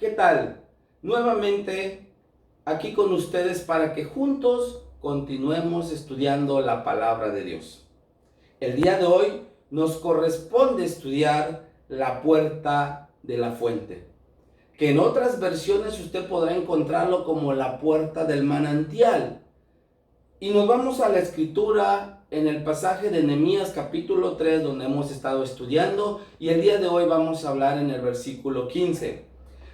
¿Qué tal? Nuevamente aquí con ustedes para que juntos continuemos estudiando la palabra de Dios. El día de hoy nos corresponde estudiar la puerta de la fuente, que en otras versiones usted podrá encontrarlo como la puerta del manantial. Y nos vamos a la escritura en el pasaje de Nehemías capítulo 3, donde hemos estado estudiando, y el día de hoy vamos a hablar en el versículo 15.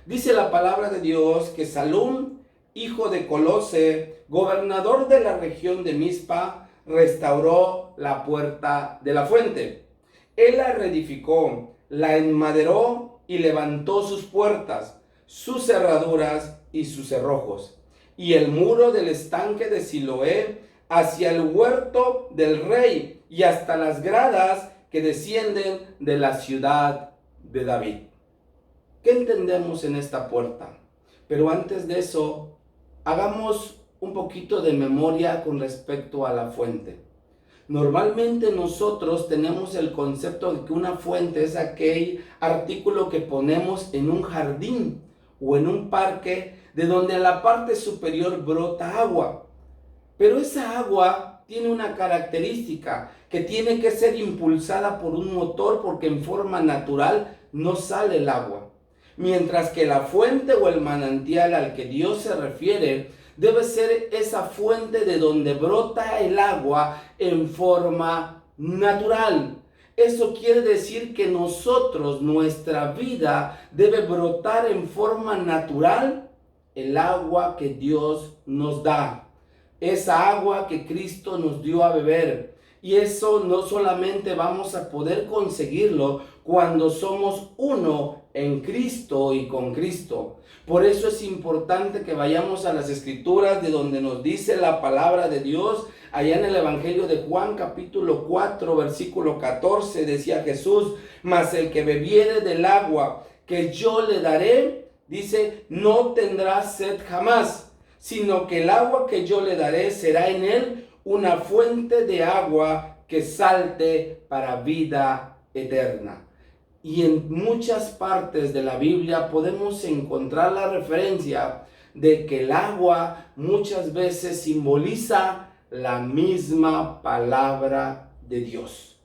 Dice la palabra de Dios que Salum, hijo de Colose, gobernador de la región de Mizpa, restauró la puerta de la fuente. Él la reedificó, la enmaderó y levantó sus puertas, sus cerraduras y sus cerrojos, y el muro del estanque de Siloé hacia el huerto del rey y hasta las gradas que descienden de la ciudad de David. ¿Qué entendemos en esta puerta? Pero antes de eso, hagamos un poquito de memoria con respecto a la fuente. Normalmente nosotros tenemos el concepto de que una fuente es aquel artículo que ponemos en un jardín o en un parque de donde en la parte superior brota agua. Pero esa agua tiene una característica que tiene que ser impulsada por un motor porque en forma natural no sale el agua. Mientras que la fuente o el manantial al que Dios se refiere debe ser esa fuente de donde brota el agua en forma natural. Eso quiere decir que nosotros, nuestra vida, debe brotar en forma natural el agua que Dios nos da. Esa agua que Cristo nos dio a beber. Y eso no solamente vamos a poder conseguirlo cuando somos uno en Cristo y con Cristo. Por eso es importante que vayamos a las escrituras de donde nos dice la palabra de Dios. Allá en el Evangelio de Juan capítulo 4 versículo 14 decía Jesús: mas el que bebiere del agua que yo le daré, dice, no tendrá sed jamás, sino que el agua que yo le daré será en él una fuente de agua que salte para vida eterna. Y en muchas partes de la Biblia podemos encontrar la referencia de que el agua muchas veces simboliza la misma palabra de Dios.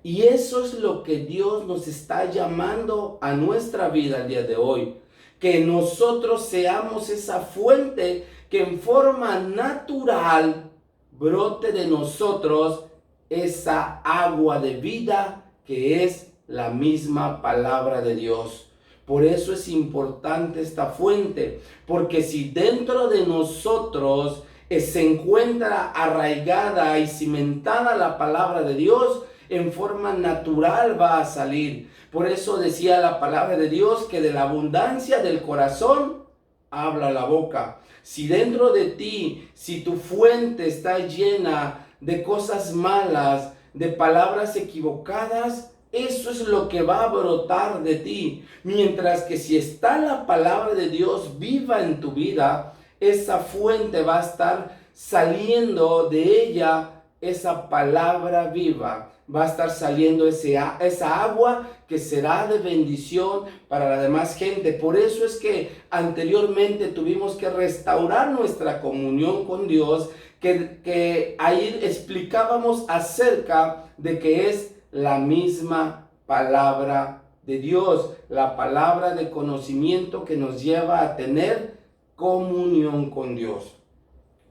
Y eso es lo que Dios nos está llamando a nuestra vida el día de hoy. Que nosotros seamos esa fuente que en forma natural brote de nosotros esa agua de vida que es la misma palabra de Dios. Por eso es importante esta fuente, porque si dentro de nosotros se encuentra arraigada y cimentada la palabra de Dios, en forma natural va a salir. Por eso decía la palabra de Dios que de la abundancia del corazón habla la boca. Si dentro de ti, si tu fuente está llena de cosas malas, de palabras equivocadas, eso es lo que va a brotar de ti. Mientras que si está la palabra de Dios viva en tu vida, esa fuente va a estar saliendo de ella, esa palabra viva. Va a estar saliendo esa agua que será de bendición para la demás gente. Por eso es que anteriormente tuvimos que restaurar nuestra comunión con Dios, que ahí explicábamos acerca de que es la misma palabra de Dios, la palabra de conocimiento que nos lleva a tener comunión con Dios.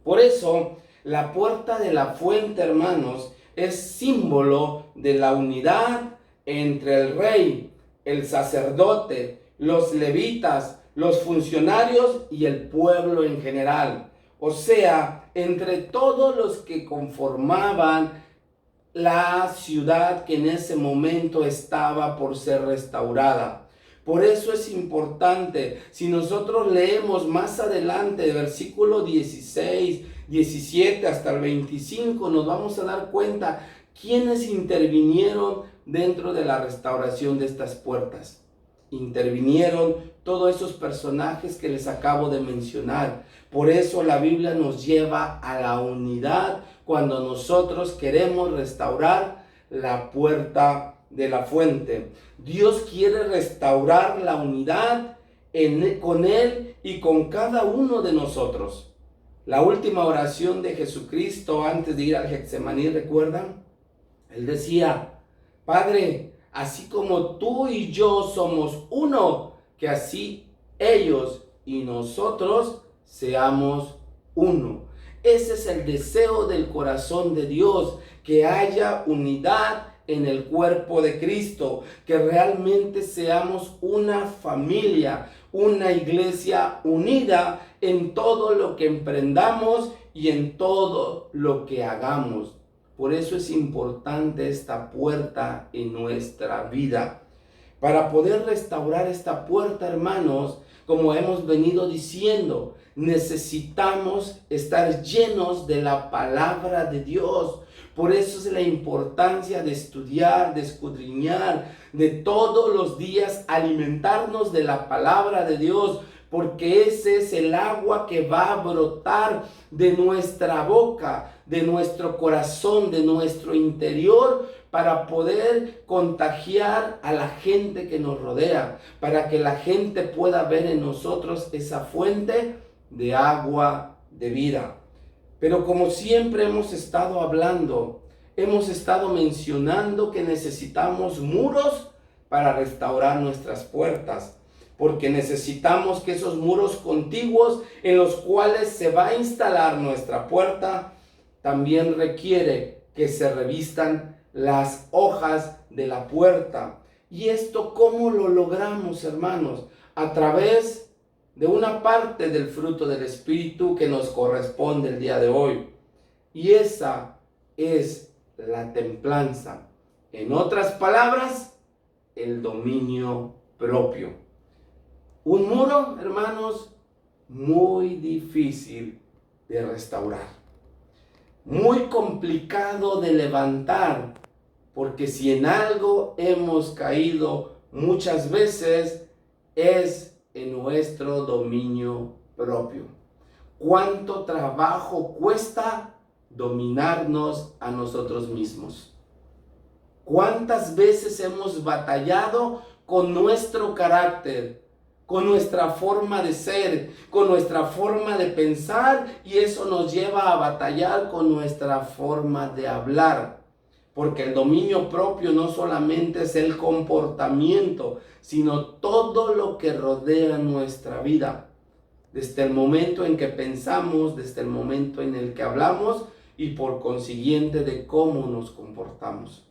Por eso, la puerta de la fuente, hermanos, es símbolo de la unidad entre el rey, el sacerdote, los levitas, los funcionarios y el pueblo en general. O sea, entre todos los que conformaban la ciudad que en ese momento estaba por ser restaurada. Por eso es importante, si nosotros leemos más adelante, del versículo 16, 17 hasta el 25, nos vamos a dar cuenta quiénes intervinieron dentro de la restauración de estas puertas. Intervinieron todos esos personajes que les acabo de mencionar. Por eso la Biblia nos lleva a la unidad cuando nosotros queremos restaurar la puerta de la fuente. Dios quiere restaurar la unidad con Él y con cada uno de nosotros. La última oración de Jesucristo antes de ir al Getsemaní, ¿recuerdan? Él decía: Padre, así como tú y yo somos uno, que así ellos y nosotros seamos uno. Ese es el deseo del corazón de Dios, que haya unidad en el cuerpo de Cristo, que realmente seamos una familia, una iglesia unida en todo lo que emprendamos y en todo lo que hagamos. Por eso es importante esta puerta en nuestra vida. Para poder restaurar esta puerta, hermanos, como hemos venido diciendo, necesitamos estar llenos de la palabra de Dios. Por eso es la importancia de estudiar, de escudriñar, de todos los días alimentarnos de la palabra de Dios, porque ese es el agua que va a brotar de nuestra boca, de nuestro corazón, de nuestro interior, para poder contagiar a la gente que nos rodea, para que la gente pueda ver en nosotros esa fuente de agua de vida. Pero como siempre hemos estado hablando, hemos estado mencionando que necesitamos muros para restaurar nuestras puertas, porque necesitamos que esos muros contiguos en los cuales se va a instalar nuestra puerta, también requiere que se revistan las hojas de la puerta. ¿Y esto cómo lo logramos, hermanos? A través de una parte del fruto del Espíritu que nos corresponde el día de hoy. Y esa es la templanza. En otras palabras, el dominio propio. Un muro, hermanos, muy difícil de restaurar. Muy complicado de levantar, porque si en algo hemos caído muchas veces es en nuestro dominio propio. ¿Cuánto trabajo cuesta dominarnos a nosotros mismos? ¿Cuántas veces hemos batallado con nuestro carácter, con nuestra forma de ser, con nuestra forma de pensar, y eso nos lleva a batallar con nuestra forma de hablar? Porque el dominio propio no solamente es el comportamiento, sino todo lo que rodea nuestra vida. Desde el momento en que pensamos, desde el momento en el que hablamos y por consiguiente de cómo nos comportamos.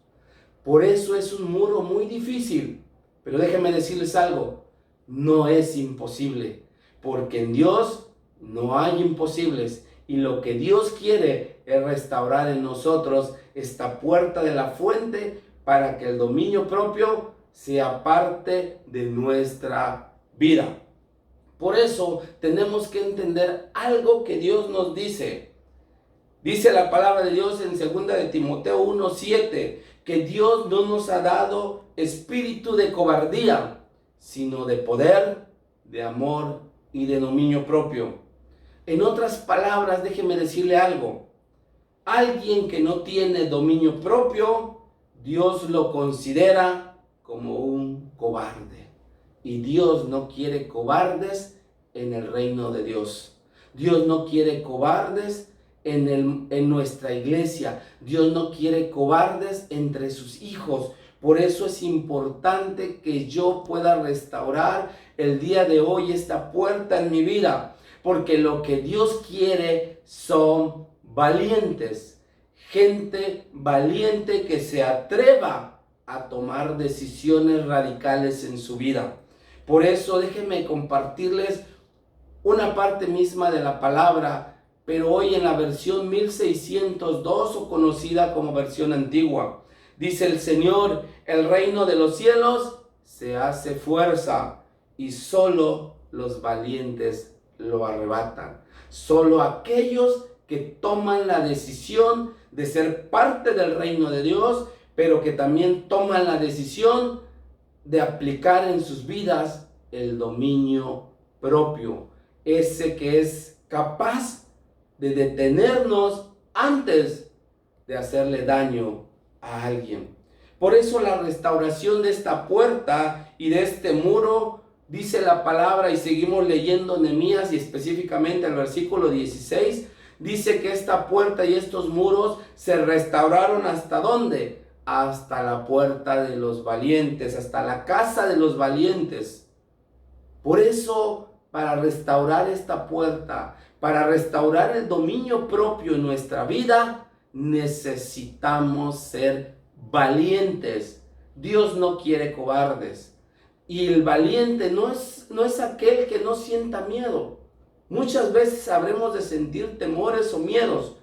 Por eso es un muro muy difícil, pero déjenme decirles algo, no es imposible, porque en Dios no hay imposibles, y lo que Dios quiere es restaurar en nosotros esta puerta de la fuente para que el dominio propio sea parte de nuestra vida. Por eso tenemos que entender algo que Dios nos dice. Dice la palabra de Dios en 2 de Timoteo 1:7, que Dios no nos ha dado espíritu de cobardía, sino de poder, de amor y de dominio propio. En otras palabras, déjeme decirle algo. Alguien que no tiene dominio propio, Dios lo considera como un cobarde. Y Dios no quiere cobardes en el reino de Dios. Dios no quiere cobardes en nuestra iglesia. Dios no quiere cobardes entre sus hijos. Por eso es importante que yo pueda restaurar el día de hoy esta puerta en mi vida. Porque lo que Dios quiere son valientes. Gente valiente que se atreva a tomar decisiones radicales en su vida. Por eso déjenme compartirles una parte misma de la palabra, pero hoy en la versión 1602 o conocida como versión antigua. Dice el Señor: el reino de los cielos se hace fuerza y solo los valientes lo arrebatan. Solo aquellos que toman la decisión de ser parte del reino de Dios, pero que también toman la decisión de aplicar en sus vidas el dominio propio. Ese que es capaz de detenernos antes de hacerle daño a alguien. Por eso la restauración de esta puerta y de este muro Dice la palabra, y seguimos leyendo Nehemías, y específicamente el versículo 16, dice que esta puerta y estos muros se restauraron ¿hasta dónde? Hasta la puerta de los valientes, hasta la casa de los valientes. Por eso, para restaurar esta puerta, para restaurar el dominio propio en nuestra vida, necesitamos ser valientes. Dios no quiere cobardes. Y el valiente no es aquel que no sienta miedo. Muchas veces habremos de sentir temores o miedos,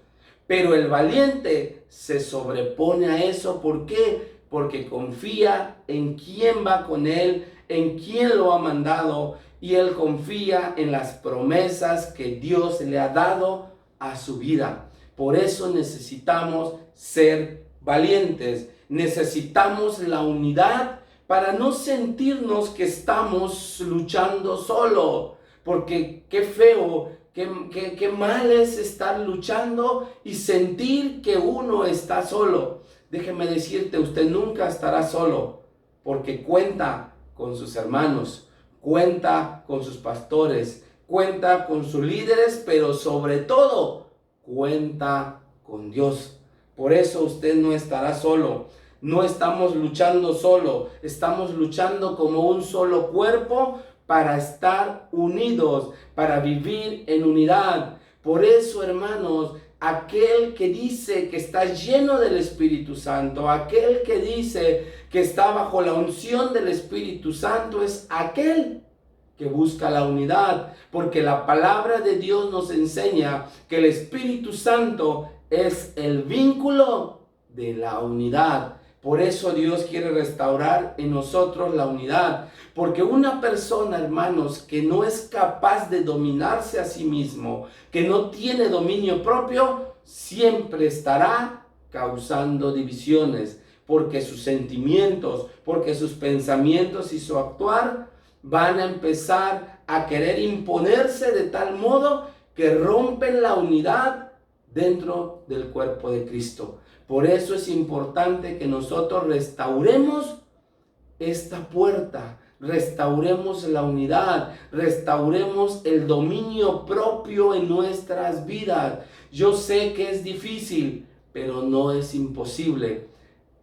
pero el valiente se sobrepone a eso. ¿Por qué? Porque confía en quién va con él, en quién lo ha mandado, y él confía en las promesas que Dios le ha dado a su vida. Por eso necesitamos ser valientes. Necesitamos la unidad para no sentirnos que estamos luchando solo, porque qué feo, qué mal es estar luchando y sentir que uno está solo. Déjeme decirte, usted nunca estará solo, porque cuenta con sus hermanos, cuenta con sus pastores, cuenta con sus líderes, pero sobre todo cuenta con Dios. Por eso usted no estará solo. No estamos luchando solo, estamos luchando como un solo cuerpo para estar unidos, para vivir en unidad. Por eso, hermanos, aquel que dice que está lleno del Espíritu Santo, aquel que dice que está bajo la unción del Espíritu Santo, es aquel que busca la unidad, porque la palabra de Dios nos enseña que el Espíritu Santo es el vínculo de la unidad. Por eso Dios quiere restaurar en nosotros la unidad. Porque una persona, hermanos, que no es capaz de dominarse a sí mismo, que no tiene dominio propio, siempre estará causando divisiones. Porque sus sentimientos, porque sus pensamientos y su actuar van a empezar a querer imponerse de tal modo que rompen la unidad dentro del cuerpo de Cristo. Por eso es importante que nosotros restauremos esta puerta, restauremos la unidad, restauremos el dominio propio en nuestras vidas. Yo sé que es difícil, pero no es imposible.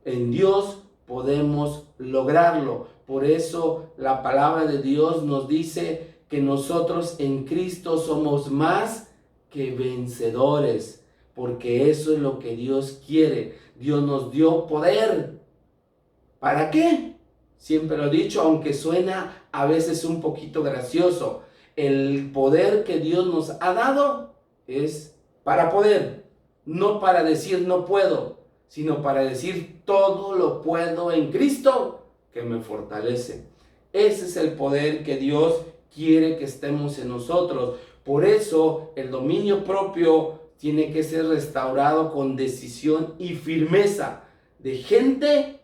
En Dios podemos lograrlo. Por eso la palabra de Dios nos dice que nosotros en Cristo somos más que vencedores. Porque eso es lo que Dios quiere. Dios nos dio poder. ¿Para qué? Siempre lo he dicho, aunque suena a veces un poquito gracioso. El poder que Dios nos ha dado es para poder. No para decir no puedo, sino para decir todo lo puedo en Cristo que me fortalece. Ese es el poder que Dios quiere que estemos en nosotros. Por eso el dominio propio tiene que ser restaurado con decisión y firmeza de gente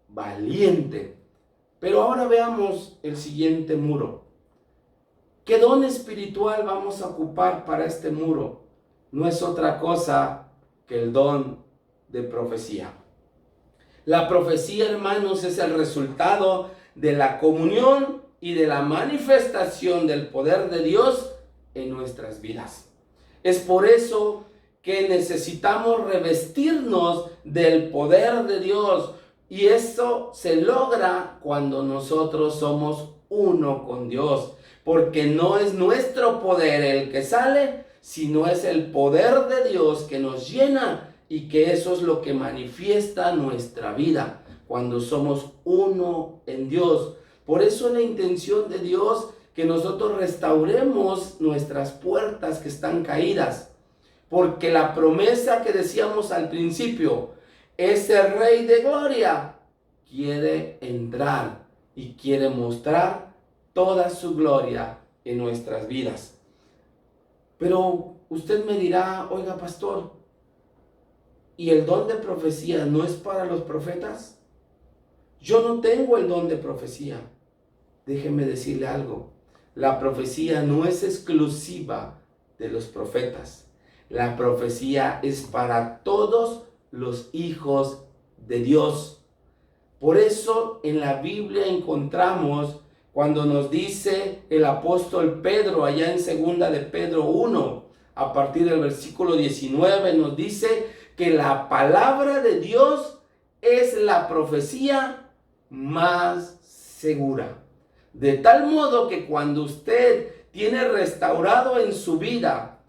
valiente. Pero ahora veamos el siguiente muro. ¿Qué don espiritual vamos a ocupar para este muro? No es otra cosa que el don de profecía. La profecía, hermanos, es el resultado de la comunión y de la manifestación del poder de Dios en nuestras vidas. Es por eso que necesitamos revestirnos del poder de Dios, y esto se logra cuando nosotros somos uno con Dios, porque no es nuestro poder el que sale, sino es el poder de Dios que nos llena, y que eso es lo que manifiesta nuestra vida cuando somos uno en Dios. Por eso la intención de Dios que nosotros restauremos nuestras puertas que están caídas. Porque la promesa que decíamos al principio, ese Rey de Gloria quiere entrar y quiere mostrar toda su gloria en nuestras vidas. Pero usted me dirá, oiga pastor, ¿y el don de profecía no es para los profetas? Yo no tengo el don de profecía. Déjeme decirle algo, la profecía no es exclusiva de los profetas. La profecía es para todos los hijos de Dios. Por eso en la Biblia encontramos Cuando nos dice el apóstol Pedro allá en segunda de Pedro 1, a partir del versículo 19, nos dice que la palabra de Dios es la profecía más segura. De tal modo que cuando usted tiene restaurado en su vida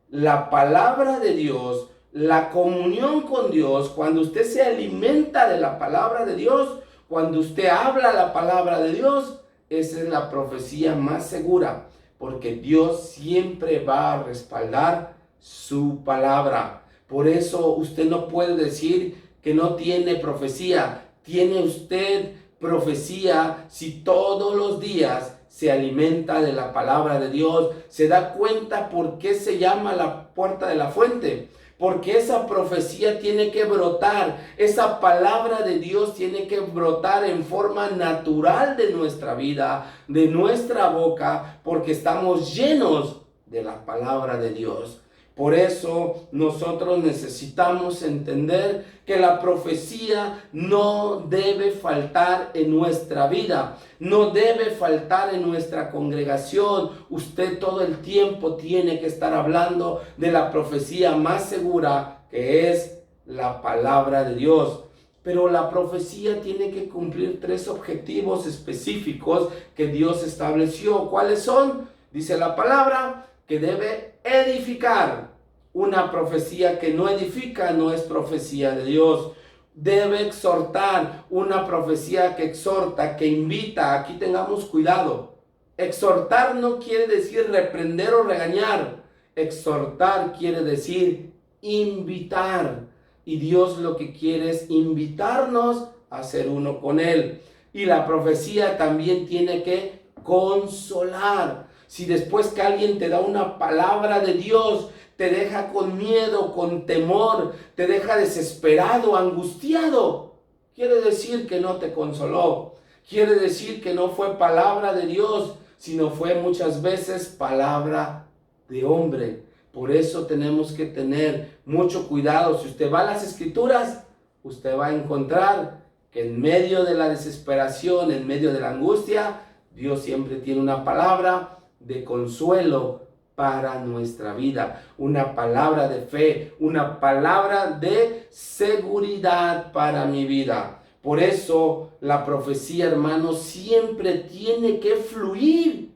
la palabra de Dios, la comunión con Dios, cuando usted se alimenta de la palabra de Dios, cuando usted habla la palabra de Dios, esa es la profecía más segura, porque Dios siempre va a respaldar su palabra. Por eso usted no puede decir que no tiene profecía. Tiene usted profecía si todos los días se alimenta de la palabra de Dios. Se da cuenta por qué se llama la puerta de la fuente. Porque esa profecía tiene que brotar, esa palabra de Dios tiene que brotar en forma natural de nuestra vida, de nuestra boca, porque estamos llenos de la palabra de Dios. Por eso nosotros necesitamos entender que la profecía no debe faltar en nuestra vida, no debe faltar en nuestra congregación. Usted todo el tiempo tiene que estar hablando de la profecía más segura, que es la palabra de Dios. Pero la profecía tiene que cumplir 3 objetivos específicos que Dios estableció. ¿Cuáles son? Dice la palabra que debe edificar. Una profecía que no edifica no es profecía de Dios. Debe exhortar. Una profecía que exhorta, que invita. Aquí tengamos cuidado. Exhortar no quiere decir reprender o regañar. Exhortar quiere decir invitar. Y Dios lo que quiere es invitarnos a ser uno con Él. Y la profecía también tiene que consolar. Si después que alguien te da una palabra de Dios, te deja con miedo, con temor, te deja desesperado, angustiado, quiere decir que no te consoló. Quiere decir que no fue palabra de Dios, sino fue muchas veces palabra de hombre. Por eso tenemos que tener mucho cuidado. Si usted va a las Escrituras, usted va a encontrar que en medio de la desesperación, en medio de la angustia, Dios siempre tiene una palabra de consuelo para nuestra vida, una palabra de fe, una palabra de seguridad para mi vida. Por eso la profecía, hermanos, siempre tiene que fluir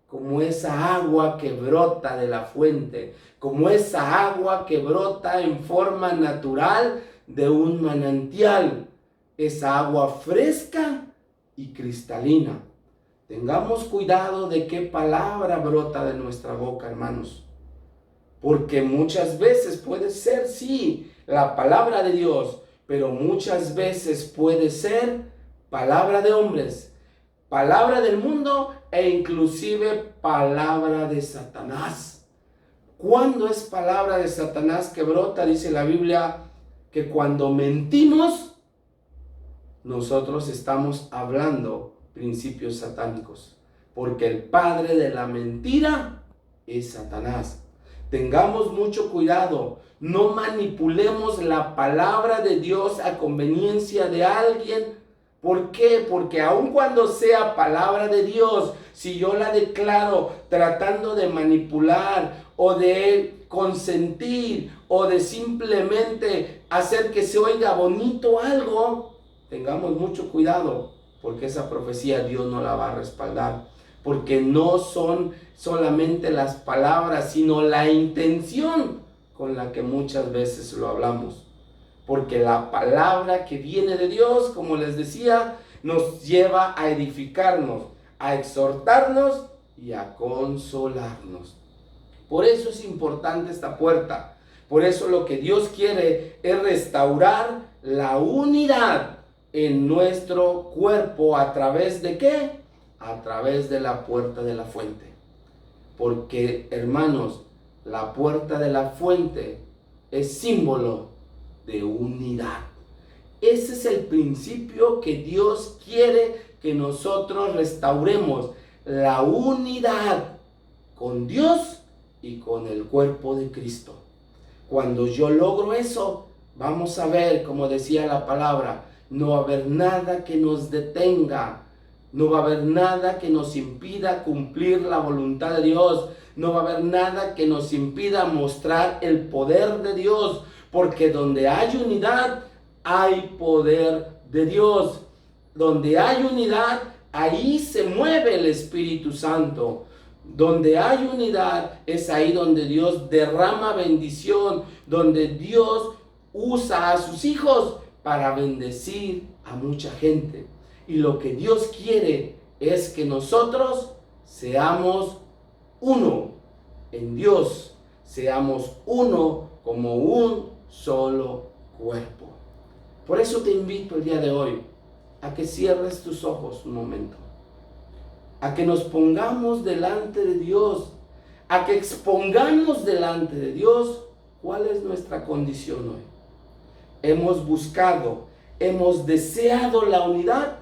como esa agua que brota de la fuente, como esa agua que brota en forma natural de un manantial, esa agua fresca y cristalina. Tengamos cuidado de qué palabra brota de nuestra boca, hermanos. Porque muchas veces puede ser, sí, la palabra de Dios, pero muchas veces puede ser palabra de hombres, palabra del mundo e inclusive palabra de Satanás. ¿Cuándo es palabra de Satanás que brota? Dice la Biblia que cuando mentimos, nosotros estamos hablando principios satánicos, porque el padre de la mentira es Satanás. Tengamos mucho cuidado, no manipulemos la palabra de Dios a conveniencia de alguien. ¿Por qué? Porque aun cuando sea palabra de Dios, si yo la declaro tratando de manipular o de consentir o de simplemente hacer que se oiga bonito algo, tengamos mucho cuidado, porque esa profecía Dios no la va a respaldar, porque no son solamente las palabras, sino la intención con la que muchas veces lo hablamos. Porque la palabra que viene de Dios, como les decía, nos lleva a edificarnos, a exhortarnos y a consolarnos. Por eso es importante esta puerta. Por eso lo que Dios quiere es restaurar la unidad en nuestro cuerpo. ¿A través de qué? A través de la puerta de la fuente. Porque, hermanos, la puerta de la fuente es símbolo de unidad. Ese es el principio que Dios quiere que nosotros restauremos, la unidad con Dios y con el cuerpo de Cristo. Cuando yo logro eso, vamos a ver, como decía la palabra, no va a haber nada que nos detenga. No va a haber nada que nos impida cumplir la voluntad de Dios. No va a haber nada que nos impida mostrar el poder de Dios. Porque donde hay unidad, hay poder de Dios. Donde hay unidad, ahí se mueve el Espíritu Santo. Donde hay unidad, es ahí donde Dios derrama bendición. Donde Dios usa a sus hijos para bendecir a mucha gente. Y lo que Dios quiere es que nosotros seamos uno en Dios, seamos uno como un solo cuerpo. Por eso te invito el día de hoy a que cierres tus ojos un momento, a que nos pongamos delante de Dios, a que expongamos delante de Dios cuál es nuestra condición hoy. Hemos buscado, hemos deseado la unidad,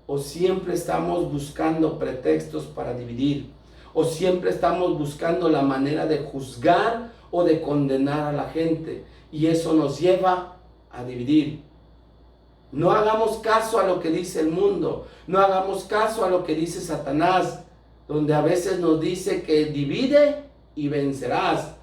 o siempre estamos buscando pretextos para dividir, o siempre estamos buscando la manera de juzgar o de condenar a la gente, y eso nos lleva a dividir. No hagamos caso a lo que dice el mundo, no hagamos caso a lo que dice Satanás, donde a veces nos dice que divide y vencerás.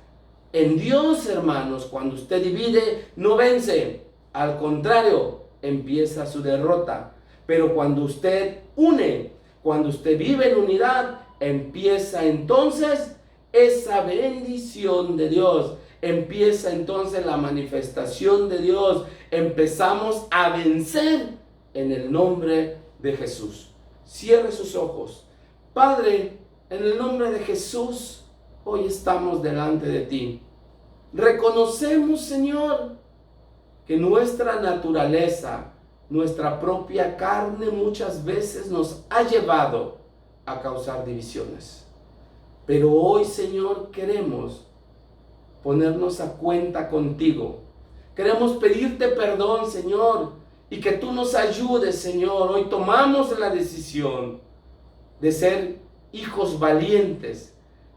En Dios, hermanos, cuando usted divide, no vence, al contrario, empieza su derrota. Pero cuando usted une, cuando usted vive en unidad, empieza entonces esa bendición de Dios. Empieza entonces la manifestación de Dios. Empezamos a vencer en el nombre de Jesús. Cierre sus ojos. Padre, en el nombre de Jesús, hoy estamos delante de ti. Reconocemos, Señor, que nuestra naturaleza, nuestra propia carne muchas veces nos ha llevado a causar divisiones. Pero hoy, Señor, queremos ponernos a cuenta contigo. Queremos pedirte perdón, Señor, y que tú nos ayudes, Señor. Hoy tomamos la decisión de ser hijos valientes,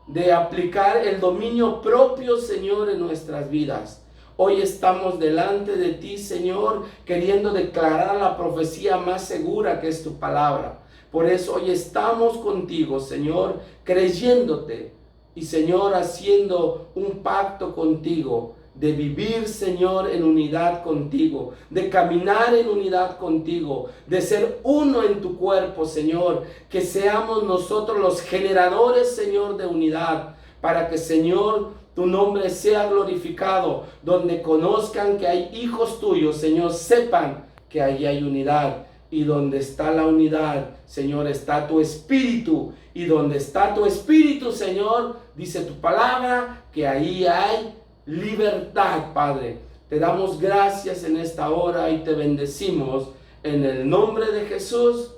de aplicar el dominio propio, Señor, en nuestras vidas. Hoy estamos delante de ti, Señor, queriendo declarar la profecía más segura que es tu palabra. Por eso hoy estamos contigo, Señor, creyéndote y, Señor, haciendo un pacto contigo de vivir, Señor, en unidad contigo, de caminar en unidad contigo, de ser uno en tu cuerpo, Señor, que seamos nosotros los generadores, Señor, de unidad, para que, Señor, tu nombre sea glorificado, donde conozcan que hay hijos tuyos, Señor, sepan que ahí hay unidad. Y donde está la unidad, Señor, está tu espíritu. Y donde está tu espíritu, Señor, dice tu palabra, que ahí hay libertad, Padre. Te damos gracias en esta hora y te bendecimos en el nombre de Jesús.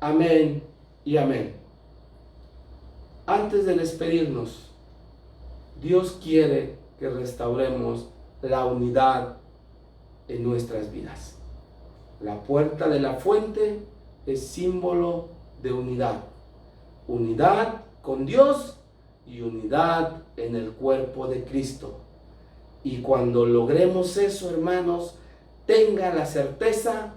Amén y amén. Antes de despedirnos, Dios quiere que restauremos la unidad en nuestras vidas. La puerta de la fuente es símbolo de unidad. Unidad con Dios y unidad en el cuerpo de Cristo. Y cuando logremos eso, hermanos, tenga la certeza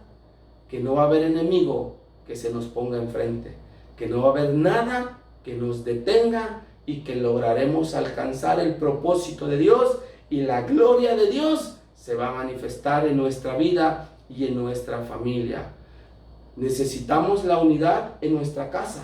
que no va a haber enemigo que se nos ponga enfrente, que no va a haber nada que nos detenga y que lograremos alcanzar el propósito de Dios y la gloria de Dios se va a manifestar en nuestra vida y en nuestra familia. Necesitamos la unidad en nuestra casa.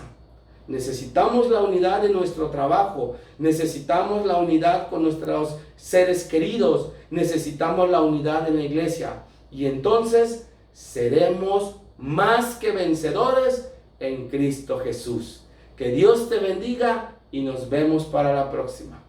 Necesitamos la unidad en nuestro trabajo. Necesitamos la unidad con nuestros seres queridos. Necesitamos la unidad en la iglesia. Y entonces seremos más que vencedores en Cristo Jesús. Que Dios te bendiga y nos vemos para la próxima.